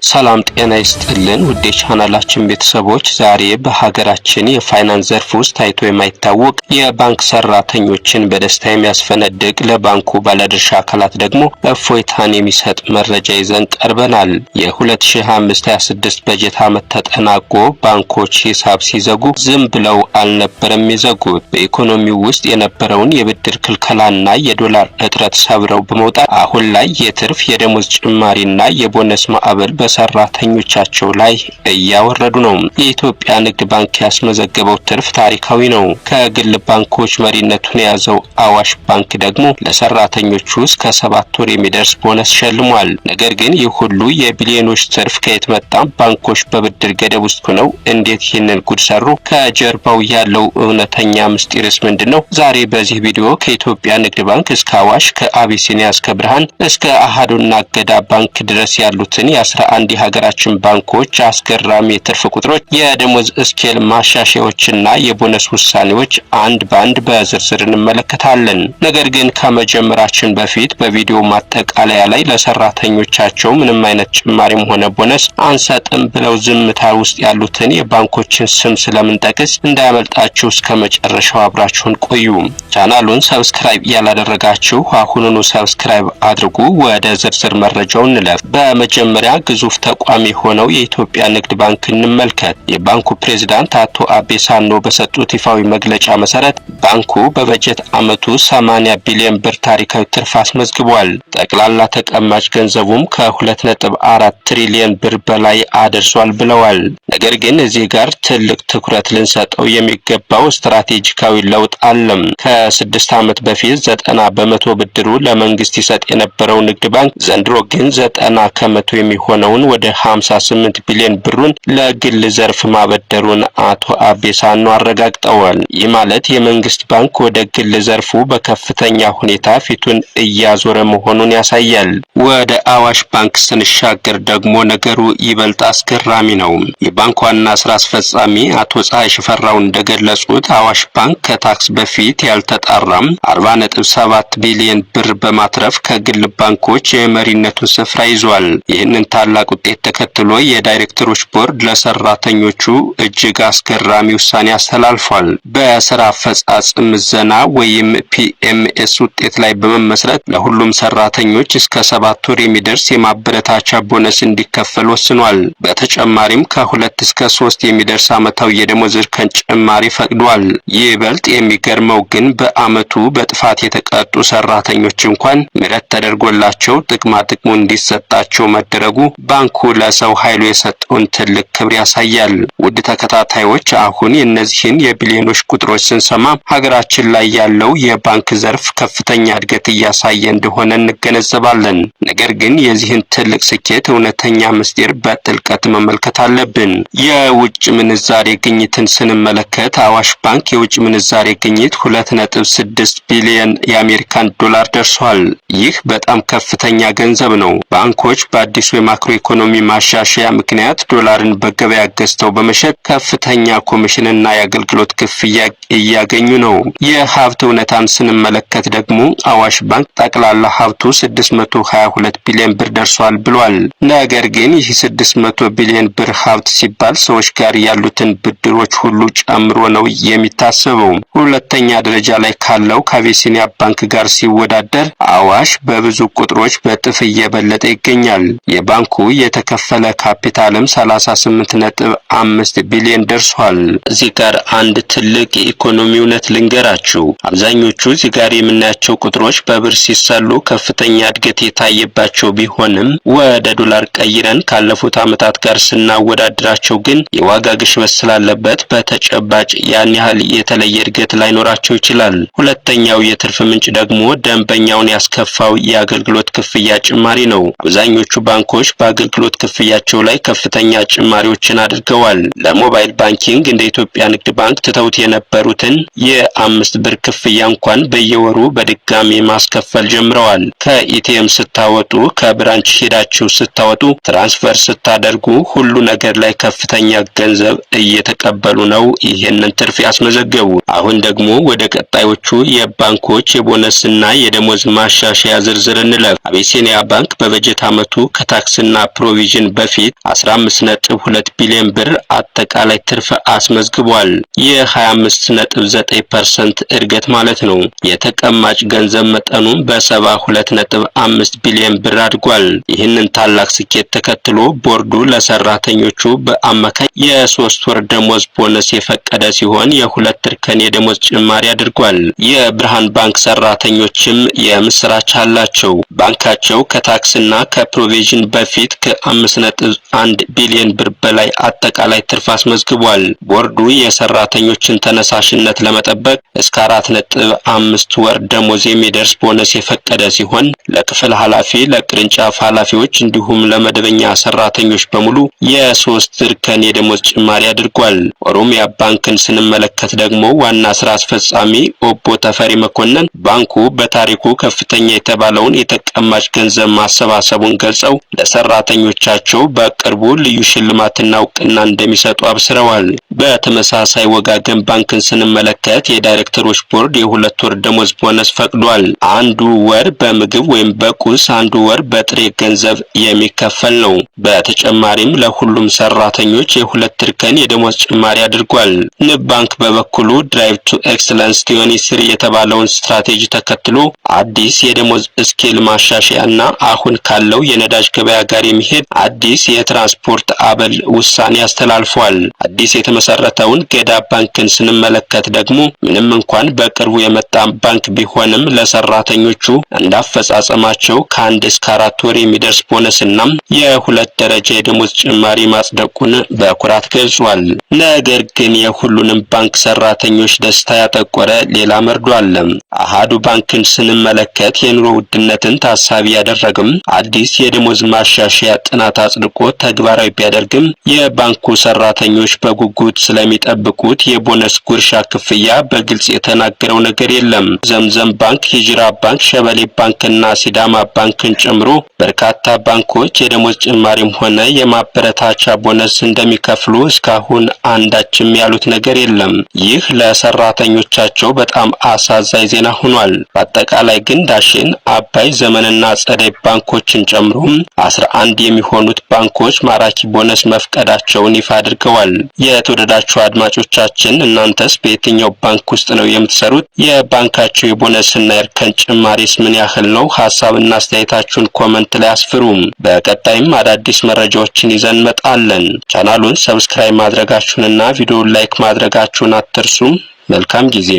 ሰላም ጤና ይስጥልን ውድ የቻናላችን ቤተሰቦች፣ ዛሬ በሀገራችን የፋይናንስ ዘርፍ ውስጥ ታይቶ የማይታወቅ የባንክ ሰራተኞችን በደስታ የሚያስፈነድቅ ለባንኩ ባለድርሻ አካላት ደግሞ እፎይታን የሚሰጥ መረጃ ይዘን ቀርበናል። የ2025/26 በጀት ዓመት ተጠናቆ ባንኮች ሂሳብ ሲዘጉ ዝም ብለው አልነበረም የዘጉት። በኢኮኖሚው ውስጥ የነበረውን የብድር ክልከላና የዶላር እጥረት ሰብረው በመውጣት አሁን ላይ የትርፍ የደሞዝ ጭማሪና የቦነስ ማዕበል ሰራተኞቻቸው ላይ እያወረዱ ነው። የኢትዮጵያ ንግድ ባንክ ያስመዘገበው ትርፍ ታሪካዊ ነው። ከግል ባንኮች መሪነቱን የያዘው አዋሽ ባንክ ደግሞ ለሰራተኞቹ እስከ 7 ወር የሚደርስ ቦነስ ሸልሟል። ነገር ግን ይህ ሁሉ የቢሊዮኖች ትርፍ ከየት መጣ? ባንኮች በብድር ገደብ ውስጥ ሆነው እንዴት ይህንን ጉድ ሰሩ? ከጀርባው ያለው እውነተኛ ምስጢርስ ምንድነው? ዛሬ በዚህ ቪዲዮ ከኢትዮጵያ ንግድ ባንክ እስከ አዋሽ፣ ከአቢሲኒያ እስከ ብርሃን እስከ አሃዱና ገዳ ባንክ ድረስ ያሉትን የ11 የሀገራችን ባንኮች አስገራሚ የትርፍ ቁጥሮች፣ የደሞዝ ስኬል ማሻሻያዎችና የቦነስ ውሳኔዎች አንድ ባንድ በዝርዝር እንመለከታለን። ነገር ግን ከመጀመራችን በፊት በቪዲዮ ማጠቃለያ ላይ ለሰራተኞቻቸው ምንም አይነት ጭማሪም ሆነ ቦነስ አንሰጥም ብለው ዝምታ ውስጥ ያሉትን የባንኮችን ስም ስለምንጠቅስ እንዳያመልጣችሁ እስከ መጨረሻው አብራችሁን ቆዩ። ቻናሉን ሰብስክራይብ ያላደረጋችሁ አሁኑኑ ሰብስክራይብ አድርጉ። ወደ ዝርዝር መረጃው እንለፍ። በመጀመሪያ ግዙፍ ተቋም የሆነው የኢትዮጵያ ንግድ ባንክ እንመልከት። የባንኩ ፕሬዝዳንት አቶ አቤ ሳኖ በሰጡት ይፋዊ መግለጫ መሰረት ባንኩ በበጀት ዓመቱ 80 ቢሊዮን ብር ታሪካዊ ትርፍ አስመዝግቧል። ጠቅላላ ተቀማጭ ገንዘቡም ከ2.4 ትሪሊዮን ብር በላይ አድርሷል ብለዋል። ነገር ግን እዚህ ጋር ትልቅ ትኩረት ልንሰጠው የሚገባው ስትራቴጂካዊ ለውጥ አለም። ከ6 ዓመት በፊት 90 በመቶ ብድሩ ለመንግስት ይሰጥ የነበረው ንግድ ባንክ ዘንድሮ ግን 90 ከመቶ የሚሆነውን ወደ 58 ቢሊዮን ብሩን ለግል ዘርፍ ማበደሩን አቶ አቤ ሳኖ አረጋግጠዋል። ይህ ማለት የመንግስት ባንክ ወደ ግል ዘርፉ በከፍተኛ ሁኔታ ፊቱን እያዞረ መሆኑን ያሳያል። ወደ አዋሽ ባንክ ስንሻገር ደግሞ ነገሩ ይበልጥ አስገራሚ ነው። የባንኩ ዋና ስራ አስፈጻሚ አቶ ፀሐይ ሽፈራው እንደገለጹት አዋሽ ባንክ ከታክስ በፊት ያልተጣራም 40.7 ቢሊዮን ብር በማትረፍ ከግል ባንኮች የመሪነቱን ስፍራ ይዟል። ይህንን ታላቅ ውጤት ተከትሎ የዳይሬክተሮች ቦርድ ለሰራተኞቹ እጅግ አስገራሚ ውሳኔ አስተላልፏል። በስራ አፈጻጸም ምዘና ወይም ፒኤምኤስ ውጤት ላይ በመመስረት ለሁሉም ሰራተኞች እስከ 7 ወር የሚደርስ የማበረታቻ ቦነስ እንዲከፈል ወስኗል። በተጨማሪም ከ2 እስከ 3 የሚደርስ ዓመታዊ የደሞዝ እርከን ጭማሪ ፈቅዷል። ይበልጥ የሚገርመው ግን በአመቱ በጥፋት የተቀጡ ሰራተኞች እንኳን ምህረት ተደርጎላቸው ጥቅማ ጥቅሙ እንዲሰጣቸው መደረጉ ባንኩ ለሰው ኃይሉ የሰጠውን ትልቅ ክብር ያሳያል። ውድ ተከታታዮች፣ አሁን የእነዚህን የቢሊዮኖች ቁጥሮች ስንሰማ ሀገራችን ላይ ያለው የባንክ ዘርፍ ከፍተኛ እድገት እያሳየ እንደሆነ እንገነዘባለን። ነገር ግን የዚህን ትልቅ ስኬት እውነተኛ ምስጢር በጥልቀት መመልከት አለብን። የውጭ ምንዛሬ ግኝትን ስንመለከት አዋሽ ባንክ የውጭ ምንዛሬ ግኝት 2.6 ቢሊዮን የአሜሪካን ዶላር ደርሷል። ይህ በጣም ከፍተኛ ገንዘብ ነው። ባንኮች በአዲሱ የማክሮ ኢኮኖሚ ማሻሻያ ምክንያት ዶላርን በገበያ ገዝተው በመሸጥ ከፍተኛ ኮሚሽንና የአገልግሎት ክፍያ እያገኙ ነው። የሀብት እውነታን ስንመለከት ደግሞ አዋሽ ባንክ ጠቅላላ ሀብቱ 622 ቢሊዮን ብር ደርሷል ብሏል። ነገር ግን ይህ 600 ቢሊዮን ብር ሀብት ሲባል ሰዎች ጋር ያሉትን ብድሮች ሁሉ ጨምሮ ነው የሚታሰበው። ሁለተኛ ደረጃ ላይ ካለው ከአቢሲኒያ ባንክ ጋር ሲወዳደር አዋሽ በብዙ ቁጥሮች በጥፍ እየበለጠ ይገኛል። የባንኩ የተከፈለ ካፒታልም 38.5 ቢሊዮን ደርሷል። እዚህ ጋር አንድ ትልቅ የኢኮኖሚ እውነት ልንገራችሁ። አብዛኞቹ እዚህ ጋር የምናያቸው ቁጥሮች በብር ሲሰሉ ከፍተኛ እድገት የታየባቸው ቢሆንም ወደ ዶላር ቀይረን ካለፉት ዓመታት ጋር ስናወዳድራቸው ግን የዋጋ ግሽበት ስላለበት በተጨባጭ ያን ያህል የተለየ እድገት ላይኖራቸው ይችላል። ሁለተኛው የትርፍ ምንጭ ደግሞ ደንበኛውን ያስከፋው የአገልግሎት ክፍያ ጭማሪ ነው። አብዛኞቹ ባንኮች በአገልግሎት ክፍያቸው ላይ ከፍተኛ ጭማሪዎችን አድርገዋል። ለሞባይል ባንኪንግ እንደ ኢትዮጵያ ንግድ ባንክ ትተውት የነበሩትን የ5 ብር ክፍያ እንኳን በየወሩ በድጋሚ ማስከፈል ጀምረዋል። ከኢቲኤም ስታወጡ፣ ከብራንች ሄዳችሁ ስታወጡ፣ ትራንስፈር ስታደርጉ ሁሉ ነገር ላይ ከፍተኛ ገንዘብ እየተቀበሉ ነው ይህንን ትርፍ ያስመዘገቡ። አሁን ደግሞ ወደ ቀጣዮቹ የባንኮች የቦነስና የደሞዝ ማሻሻያ ዝርዝር እንለፍ። አቢሲኒያ ባንክ በበጀት ዓመቱ ከታክስና ፕሮቪዥን በፊት 15.2 ቢሊዮን ብር አጠቃላይ ትርፍ አስመዝግቧል። የ25.9% እድገት ማለት ነው። የተቀማጭ ገንዘብ መጠኑ በ72.5 ቢሊዮን ብር አድጓል። ይህንን ታላቅ ስኬት ተከትሎ ቦርዱ ለሰራተኞቹ በአማካይ የ3 ወር ደሞዝ ቦነስ የፈቀደ ሲሆን የ2 እርከን የደሞዝ ጭማሪ አድርጓል። የብርሃን ባንክ ሰራተኞችም የምስራች አላቸው። ባንካቸው ከታክስና ከፕሮቪዥን በፊት ከ5.1 ቢሊዮን ብር በላይ አጠቃላይ ትርፍ አስመዝግቧል። ቦርዱ የሰራተኞችን ተነሳሽነት ለመጠበቅ እስከ 4.5 ወር ደሞዝ የሚደርስ ቦነስ የፈቀደ ሲሆን ለክፍል ኃላፊ፣ ለቅርንጫፍ ኃላፊዎች እንዲሁም ለመደበኛ ሰራተኞች በሙሉ የ3 እርከን የደሞዝ ጭማሪ አድርጓል። ኦሮሚያ ባንክን ስንመለከት ደግሞ ዋና ስራ አስፈጻሚ ኦቦ ተፈሪ መኮንን ባንኩ በታሪኩ ከፍተኛ የተባለውን የተቀማጭ ገንዘብ ማሰባሰቡን ገልጸው ለሰራተኞቻቸው በቅርቡ ልዩ ሽልማትና እውቅና እንደሚሰጡ አብስረዋል። በተመሳሳይ ወጋገን ባንክን ስንመለከት የዳይሬክተሮች ቦርድ የ2 ወር ደሞዝ ቦነስ ፈቅዷል። አንዱ ወር በምግብ ወይም በቁስ፣ አንዱ ወር በጥሬ ገንዘብ የሚከፈል ነው። በተጨማሪም ለሁሉም ሰራተኞች የ2 እርከን የደሞዝ ጭማሪ አድርጓል። ንብ ባንክ በበኩሉ ድራይቭ ቱ ኤክሰለንስ 2023 የተባለውን ስትራቴጂ ተከትሎ አዲስ የደሞዝ ስኬል ማሻሻያና አሁን ካለው የነዳጅ ገበያ ጋር የሚሄድ አዲስ የትራንስፖርት አበል ውሳኔ አስተላልፏል። አዲስ የተመሰረተውን ገዳ ባንክን ስንመለከት ደግሞ ምንም እንኳን በቅርቡ የመጣ ባንክ ቢሆንም ለሰራተኞቹ እንዳፈጻጸማቸው ከ1 እስከ 4 ወር የሚደርስ ቦነስና የ2 ደረጃ የደሞዝ ጭማሪ ማጽደቁን በኩራት ገልጿል። ነገር ግን የሁሉንም ባንክ ሰራተኞች ደስታ ያጠቆረ ሌላ መርዶ አለ። አሃዱ ባንክን ስንመለከት የኑሮ ውድነትን ታሳቢ ያደረገም አዲስ የደሞዝ ማሻሻያ ጥናት አጽድቆ ተግባራዊ ቢያደርግም የባንኩ ሰራተኞች በጉጉት ስለሚጠብቁት የቦነስ ጉርሻ ክፍያ በግልጽ የተናገረው ነገር የለም። ዘምዘም ባንክ፣ ሂጅራ ባንክ፣ ሸበሌ ባንክና ሲዳማ ባንክን ጨምሮ በርካታ ባንኮች የደሞዝ ጭማሪም ሆነ የማበረታቻ ቦነስ እንደሚከፍሉ እስካሁን አንዳችም ያሉት ነገር የለም። ይህ ለሰራተኞቻቸው በጣም አሳዛኝ ዜና ሆኗል። በአጠቃላይ ግን ዳሽን፣ አባይ፣ ዘመንና ጸደይ ባንኮችን ጨምሮ 11 የሚሆኑት ባንኮች ማራኪ ቦነስ መፍቀዳቸውን ይፋ አድርገዋል። የተወደዳችሁ አድማጮቻችን እናንተስ በየትኛው ባንክ ውስጥ ነው የምትሰሩት? የባንካችሁ የቦነስና የእርከን ጭማሪስ ምን ያህል ነው? ሐሳብና አስተያየታችሁን ኮሜንት ላይ አስፍሩ። በቀጣይም አዳዲስ መረጃዎችን ይዘን እንመጣለን። ቻናሉን ሰብስክራይብ ማድረጋችሁንና ቪዲዮውን ላይክ ማድረጋችሁን አትርሱ። መልካም ጊዜ።